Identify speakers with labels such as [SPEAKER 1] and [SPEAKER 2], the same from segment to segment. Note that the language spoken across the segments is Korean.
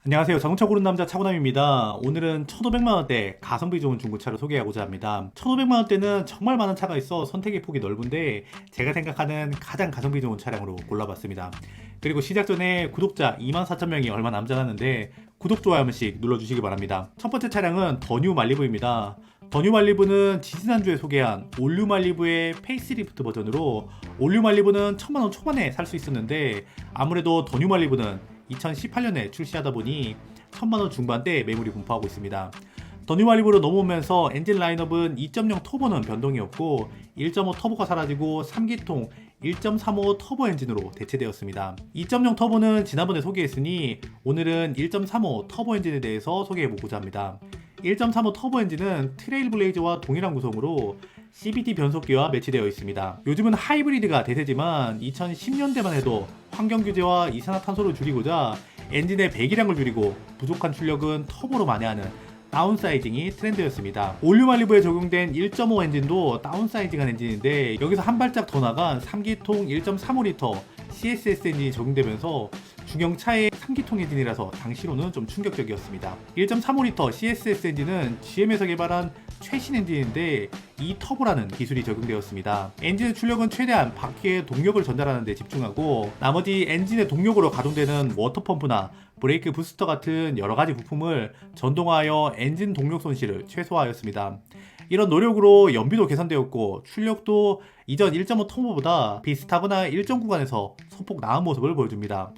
[SPEAKER 1] 안녕하세요. 자동차 고르는 남자 차고남입니다. 오늘은 1,500만원대 가성비 좋은 중고차를 소개하고자 합니다. 1,500만원대는 정말 많은 차가 있어 선택의 폭이 넓은데 제가 생각하는 가장 가성비 좋은 차량으로 골라봤습니다. 그리고 시작 전에 구독자 24,000명이 얼마 남지 않았는데 구독, 좋아요 한 번씩 눌러주시기 바랍니다. 첫 번째 차량은 더 뉴 말리부입니다. 더 뉴 말리부는 지지난주에 소개한 올류 말리부의 페이스리프트 버전으로 올류 말리부는 1,000만원 초반에 살 수 있었는데 아무래도 더 뉴 말리부는 2018년에 출시하다 보니 1,000만원 중반대 매물이 분포하고 있습니다. 더 뉴 말리부로 넘어오면서 엔진 라인업은 2.0 터보는 변동이 없고 1.5 터보가 사라지고 3기통 1.35 터보 엔진으로 대체되었습니다. 2.0 터보는 지난번에 소개했으니 오늘은 1.35 터보 엔진에 대해서 소개해보고자 합니다. 1.35 터보 엔진은 트레일블레이저와 동일한 구성으로 CVT 변속기와 매치되어 있습니다. 요즘은 하이브리드가 대세지만 2010년대만 해도 환경 규제와 이산화탄소를 줄이고자 엔진의 배기량을 줄이고 부족한 출력은 터보로 만회하는 다운사이징이 트렌드였습니다. 올류 말리부에 적용된 1.5 엔진도 다운사이징한 엔진인데 여기서 한 발짝 더 나간 3기통 1.35L CSS 엔진이 적용되면서 중형차의 3기통 엔진이라서 당시로는 좀 충격적이었습니다. 1.35L CSS 엔진은 GM에서 개발한 최신 엔진인데 이 터보라는 기술이 적용되었습니다. 엔진의 출력은 최대한 바퀴의 동력을 전달하는 데 집중하고 나머지 엔진의 동력으로 가동되는 워터펌프나 브레이크 부스터 같은 여러가지 부품을 전동화하여 엔진 동력 손실을 최소화하였습니다. 이런 노력으로 연비도 개선되었고 출력도 이전 1.5 터보보다 비슷하거나 일정 구간에서 소폭 나은 모습을 보여줍니다.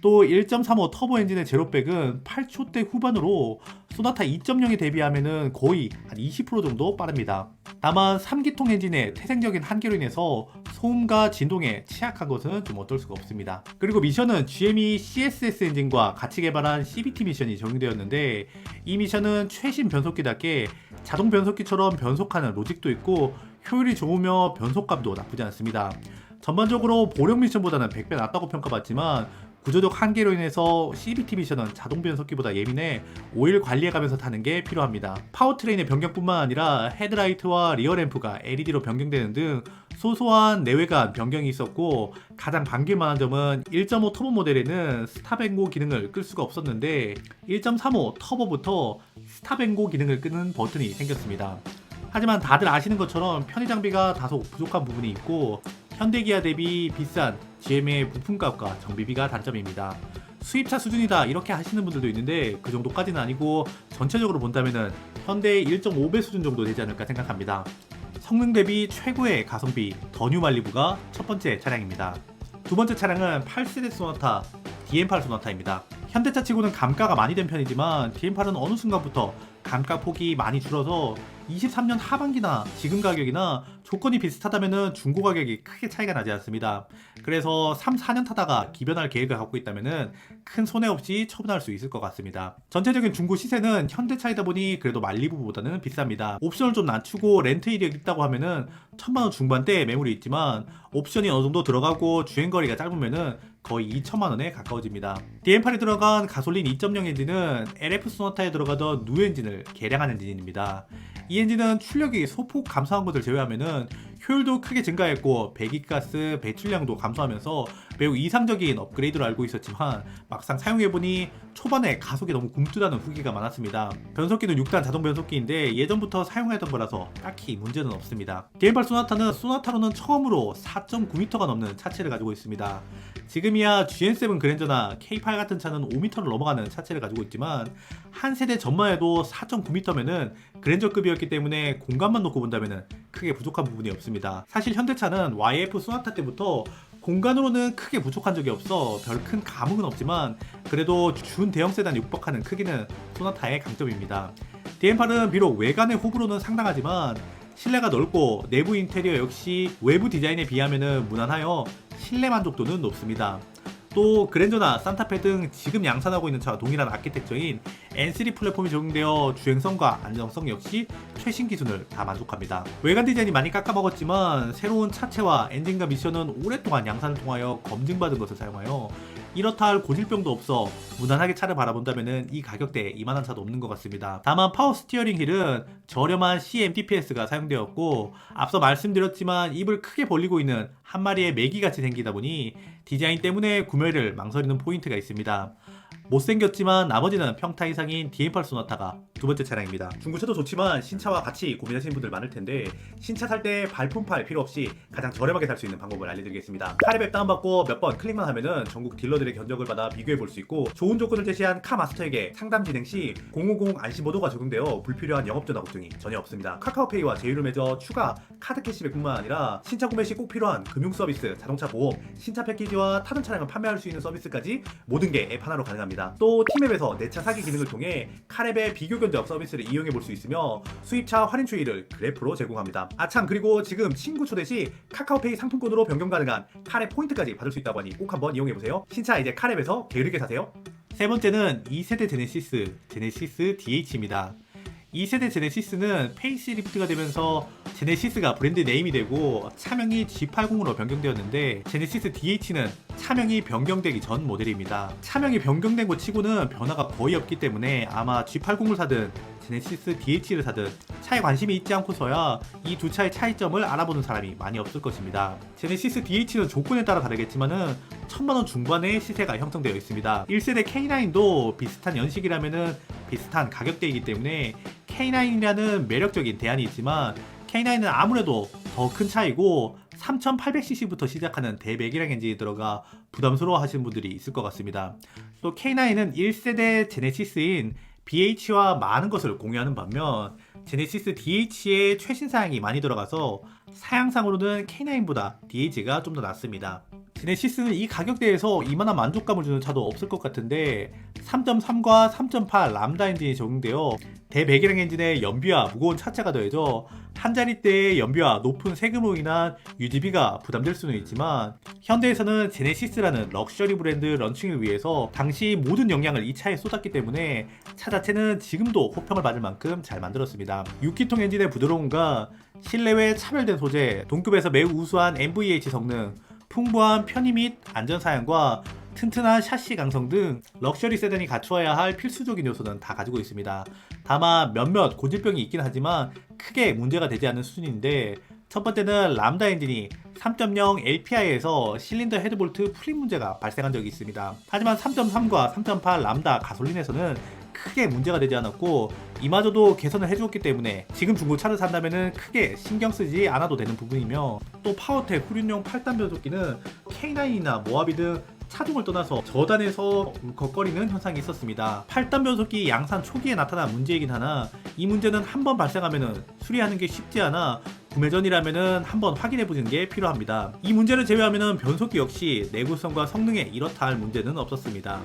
[SPEAKER 1] 또 1.35 터보 엔진의 제로백은 8초대 후반으로 소나타 2.0에 대비하면 거의 한 20% 정도 빠릅니다. 다만 3기통 엔진의 태생적인 한계로 인해서 소음과 진동에 취약한 것은 좀 어쩔 수가 없습니다. 그리고 미션은 GM이 CSS 엔진과 같이 개발한 CVT 미션이 적용되었는데 이 미션은 최신 변속기답게 자동 변속기처럼 변속하는 로직도 있고 효율이 좋으며 변속감도 나쁘지 않습니다. 전반적으로 보령 미션보다는 100배 낫다고 평가받지만 구조적 한계로 인해서 CVT 미션은 자동 변속기보다 예민해 오일 관리해가면서 타는 게 필요합니다. 파워트레인의 변경뿐만 아니라 헤드라이트와 리어램프가 LED로 변경되는 등 소소한 내외관 변경이 있었고 가장 반길만한 점은 1.5 터보 모델에는 스탑앤고 기능을 끌 수가 없었는데 1.35 터보부터 스탑앤고 기능을 끄는 버튼이 생겼습니다. 하지만 다들 아시는 것처럼 편의 장비가 다소 부족한 부분이 있고 현대기아 대비 비싼 GM의 부품값과 정비비가 단점입니다. 수입차 수준이다 이렇게 하시는 분들도 있는데 그 정도까지는 아니고 전체적으로 본다면 현대의 1.5배 수준 정도 되지 않을까 생각합니다. 성능 대비 최고의 가성비 더 뉴 말리부가 첫 번째 차량입니다. 두 번째 차량은 8세대 소나타 DM8 소나타입니다. 현대차 치고는 감가가 많이 된 편이지만 DM8은 어느 순간부터 감가 폭이 많이 줄어서 23년 하반기나 지금 가격이나 조건이 비슷하다면 중고 가격이 크게 차이가 나지 않습니다. 그래서 3, 4년 타다가 기변할 계획을 갖고 있다면 큰 손해 없이 처분할 수 있을 것 같습니다. 전체적인 중고 시세는 현대차이다 보니 그래도 말리부보다는 비쌉니다. 옵션을 좀 낮추고 렌트 이력이 있다고 하면은 1,000만원 중반대 매물이 있지만 옵션이 어느 정도 들어가고 주행거리가 짧으면은 거의 2천만원에 가까워집니다. DM8에 들어간 가솔린 2.0 엔진은 LF 소나타에 들어가던 누 엔진을 개량한 엔진입니다. 이 엔진은 출력이 소폭 감소한 것을 제외하면은 효율도 크게 증가했고 배기가스 배출량도 감소하면서 매우 이상적인 업그레이드로 알고 있었지만 막상 사용해보니 초반에 가속이 너무 굼뜨다는 후기가 많았습니다. 변속기는 6단 자동 변속기인데 예전부터 사용하던 거라서 딱히 문제는 없습니다. DM8 소나타는 소나타로는 처음으로 4.9m가 넘는 차체를 가지고 있습니다. 지금이야 GN7 그랜저나 K8 같은 차는 5m를 넘어가는 차체를 가지고 있지만 한 세대 전만 해도 4.9m면은 그랜저급이었기 때문에 공간만 놓고 본다면은 크게 부족한 부분이 없습니다. 사실 현대차는 YF 소나타 때부터 공간으로는 크게 부족한 적이 없어 별 큰 감흥은 없지만 그래도 준 대형 세단 육박하는 크기는 소나타의 강점입니다. DM8은 비록 외관의 호불호는 상당하지만 실내가 넓고 내부 인테리어 역시 외부 디자인에 비하면 무난하여 실내 만족도는 높습니다. 또 그랜저나 산타페 등 지금 양산하고 있는 차와 동일한 아키텍처인 N3 플랫폼이 적용되어 주행성과 안정성 역시 최신 기준을 다 만족합니다. 외관 디자인이 많이 깎아먹었지만 새로운 차체와 엔진과 미션은 오랫동안 양산을 통하여 검증받은 것을 사용하여 이렇다 할 고질병도 없어 무난하게 차를 바라본다면 이 가격대에 이만한 차도 없는 것 같습니다. 다만 파워 스티어링 휠은 저렴한 CMDPS가 사용되었고 앞서 말씀드렸지만 입을 크게 벌리고 있는 한 마리의 메기같이 생기다 보니 디자인 때문에 구매를 망설이는 포인트가 있습니다. 못생겼지만 나머지는 평타 이상인 DM8 소나타가 두 번째 차량입니다. 중고차도 좋지만 신차와 같이 고민하시는 분들 많을 텐데 신차 살 때 발품팔 필요 없이 가장 저렴하게 살 수 있는 방법을 알려드리겠습니다. 카랩 다운받고 몇 번 클릭만 하면은 전국 딜러들의 견적을 받아 비교해 볼 수 있고 좋은 조건을 제시한 카마스터에게 상담 진행 시 050 안심보도가 적용되어 불필요한 영업전화 걱정이 전혀 없습니다. 카카오페이와 제휴를 맺어 추가 카드 캐시백뿐만 아니라 신차 구매 시 꼭 필요한 금융 서비스, 자동차 보험, 신차 패키지와 타던 차량을 판매할 수 있는 서비스까지 모든 게 앱 하나로 가능합니다. 또 티맵에서 내 차 사기 기능을 통해 카랩의 비교 견적 서비스를 이용해 볼 수 있으며 수입차 할인 추이를 그래프로 제공합니다. 아참, 그리고 지금 친구 초대 시 카카오페이 상품권으로 변경 가능한 카랩 포인트까지 받을 수 있다고 하니 꼭 한번 이용해 보세요. 신차 이제 카랩에서 게으르게 사세요. 세 번째는 2세대 제네시스, 제네시스 DH입니다. 2세대 제네시스는 페이스리프트가 되면서 제네시스가 브랜드 네임이 되고 차명이 G80으로 변경되었는데 제네시스 DH는 차명이 변경되기 전 모델입니다. 차명이 변경된 것 치고는 변화가 거의 없기 때문에 아마 G80을 사든 제네시스 DH를 사든 차에 관심이 있지 않고서야 이 두 차의 차이점을 알아보는 사람이 많이 없을 것입니다. 제네시스 DH는 조건에 따라 다르겠지만은 1000만원 중반의 시세가 형성되어 있습니다. 1세대 K9도 비슷한 연식이라면은 비슷한 가격대이기 때문에 K9이라는 매력적인 대안이 있지만 K9은 아무래도 더 큰 차이고 3800cc부터 시작하는 대배기량 엔진이 들어가 부담스러워 하시는 분들이 있을 것 같습니다. 또 K9은 1세대 제네시스인 BH와 많은 것을 공유하는 반면 제네시스 DH의 최신 사양이 많이 들어가서 사양상으로는 K9보다 DH가 좀 더 낫습니다. 제네시스는 이 가격대에서 이만한 만족감을 주는 차도 없을 것 같은데 3.3과 3.8 람다 엔진이 적용되어 대배기량 엔진에 연비와 무거운 차체가 더해져 한 자릿대의 연비와 높은 세금으로 인한 유지비가 부담될 수는 있지만 현대에서는 제네시스라는 럭셔리 브랜드 런칭을 위해서 당시 모든 역량을 이 차에 쏟았기 때문에 차 자체는 지금도 호평을 받을 만큼 잘 만들었습니다. 6기통 엔진의 부드러움과 실내외 차별된 소재, 동급에서 매우 우수한 NVH 성능, 풍부한 편의 및 안전사양과 튼튼한 샤시 강성 등 럭셔리 세단이 갖추어야 할 필수적인 요소는 다 가지고 있습니다. 다만 몇몇 고질병이 있긴 하지만 크게 문제가 되지 않는 수준인데 첫 번째는 람다 엔진이 3.0 LPI에서 실린더 헤드볼트 풀림 문제가 발생한 적이 있습니다. 하지만 3.3과 3.8 람다 가솔린에서는 크게 문제가 되지 않았고 이마저도 개선을 해주었기 때문에 지금 중고차를 산다면 크게 신경 쓰지 않아도 되는 부분이며 또 파워텍 후륜용 8단 변속기는 K9이나 모하비 등 차종을 떠나서 저단에서 울컥거리는 현상이 있었습니다. 8단 변속기 양산 초기에 나타난 문제이긴 하나 이 문제는 한번 발생하면 수리하는 게 쉽지 않아 구매 전이라면 한번 확인해 보시는 게 필요합니다. 이 문제를 제외하면 변속기 역시 내구성과 성능에 이렇다 할 문제는 없었습니다.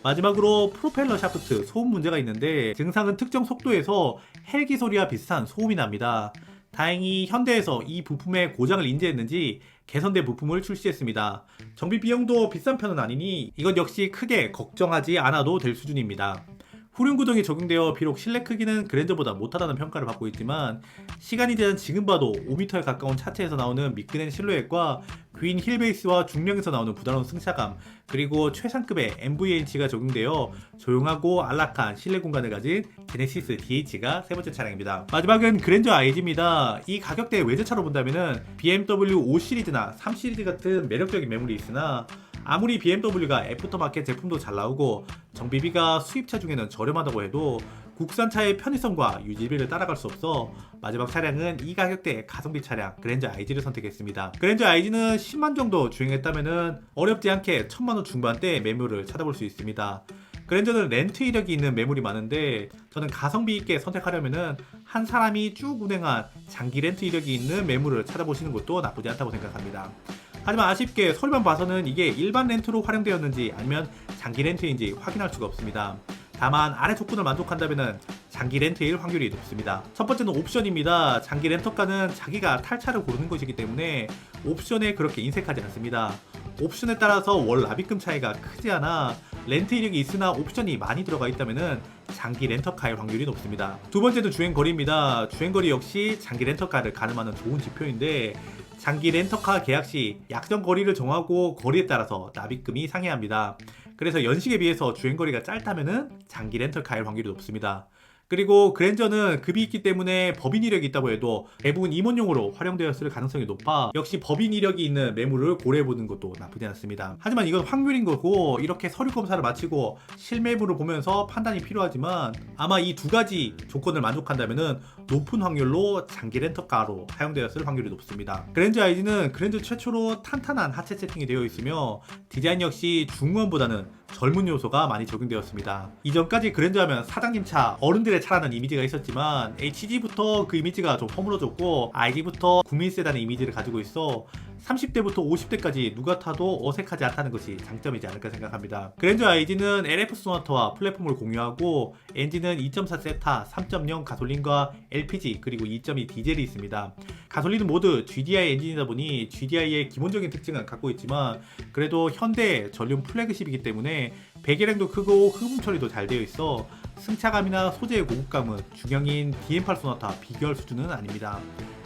[SPEAKER 1] 마지막으로 프로펠러 샤프트 소음 문제가 있는데 증상은 특정 속도에서 헬기 소리와 비슷한 소음이 납니다. 다행히 현대에서 이 부품의 고장을 인지했는지 개선된 부품을 출시했습니다. 정비 비용도 비싼 편은 아니니 이것 역시 크게 걱정하지 않아도 될 수준입니다. 후륜 구동이 적용되어 비록 실내 크기는 그랜저보다 못하다는 평가를 받고 있지만 시간이 지난 지금 봐도 5m에 가까운 차체에서 나오는 미끈한 실루엣과 긴 힐베이스와 중량에서 나오는 부드러운 승차감 그리고 최상급의 NVH가 적용되어 조용하고 안락한 실내 공간을 가진 제네시스 DH가 세 번째 차량입니다. 마지막은 그랜저 IG입니다. 이 가격대의 외제차로 본다면 BMW 5 시리즈나 3 시리즈 같은 매력적인 매물이 있으나 아무리 BMW가 애프터마켓 제품도 잘 나오고 정비비가 수입차 중에는 저렴하다고 해도 국산차의 편의성과 유지비를 따라갈 수 없어 마지막 차량은 이 가격대의 가성비 차량 그랜저 IG를 선택했습니다. 그랜저 IG는 10만 정도 주행했다면 어렵지 않게 1000만원 중반대 매물을 찾아볼 수 있습니다. 그랜저는 렌트 이력이 있는 매물이 많은데 저는 가성비 있게 선택하려면 한 사람이 쭉 운행한 장기 렌트 이력이 있는 매물을 찾아보시는 것도 나쁘지 않다고 생각합니다. 하지만 아쉽게 서류만 봐서는 이게 일반 렌트로 활용되었는지 아니면 장기 렌트인지 확인할 수가 없습니다. 다만 아래 조건을 만족한다면 장기 렌트일 확률이 높습니다. 첫 번째는 옵션입니다. 장기 렌터카는 자기가 탈 차를 고르는 것이기 때문에 옵션에 그렇게 인색하지 않습니다. 옵션에 따라서 월 납입금 차이가 크지 않아 렌트 이력이 있으나 옵션이 많이 들어가 있다면 장기 렌터카일 확률이 높습니다. 두 번째는 주행거리입니다. 주행거리 역시 장기 렌터카를 가늠하는 좋은 지표인데 장기 렌터카 계약 시 약정 거리를 정하고 거리에 따라서 납입금이 상회합니다. 그래서 연식에 비해서 주행거리가 짧다면 장기 렌터카일 확률이 높습니다. 그리고 그랜저는 급이 있기 때문에 법인 이력이 있다고 해도 대부분 임원용으로 활용되었을 가능성이 높아 역시 법인 이력이 있는 매물을 고려해보는 것도 나쁘지 않습니다. 하지만 이건 확률인 거고 이렇게 서류 검사를 마치고 실매물을 보면서 판단이 필요하지만 아마 이 두 가지 조건을 만족한다면 높은 확률로 장기 렌터카로 사용되었을 확률이 높습니다. 그랜저 IG는 그랜저 최초로 탄탄한 하체 세팅이 되어 있으며 디자인 역시 중무원보다는 젊은 요소가 많이 적용되었습니다. 이전까지 그랜저 하면 사장님 차, 어른들의 차라는 이미지가 있었지만 HG부터 그 이미지가 좀 허물어졌고 IG부터 국민 세단의 이미지를 가지고 있어 30대부터 50대까지 누가 타도 어색하지 않다는 것이 장점이지 않을까 생각합니다. 그랜저 IG는 LF 소나타와 플랫폼을 공유하고 엔진은 2.4 세타, 3.0 가솔린과 LPG 그리고 2.2 디젤이 있습니다. 가솔린은 모두 GDI 엔진이다 보니 GDI의 기본적인 특징은 갖고 있지만 그래도 현대 전륜 플래그십이기 때문에 배기량도 크고 흡음 처리도 잘 되어 있어 승차감이나 소재의 고급감은 중형인 DM8 소나타 비교할 수준은 아닙니다.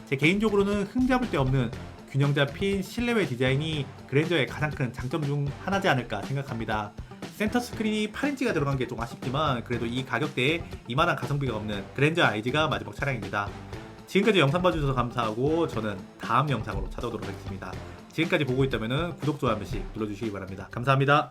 [SPEAKER 1] 제 개인적으로는 흠잡을 데 없는 균형 잡힌 실내외 디자인이 그랜저의 가장 큰 장점 중 하나지 않을까 생각합니다. 센터 스크린이 8인치가 들어간 게 좀 아쉽지만 그래도 이 가격대에 이만한 가성비가 없는 그랜저 IG가 마지막 차량입니다. 지금까지 영상 봐주셔서 감사하고 저는 다음 영상으로 찾아오도록 하겠습니다. 지금까지 보고 있다면 구독, 좋아요 한 번씩 눌러주시기 바랍니다. 감사합니다.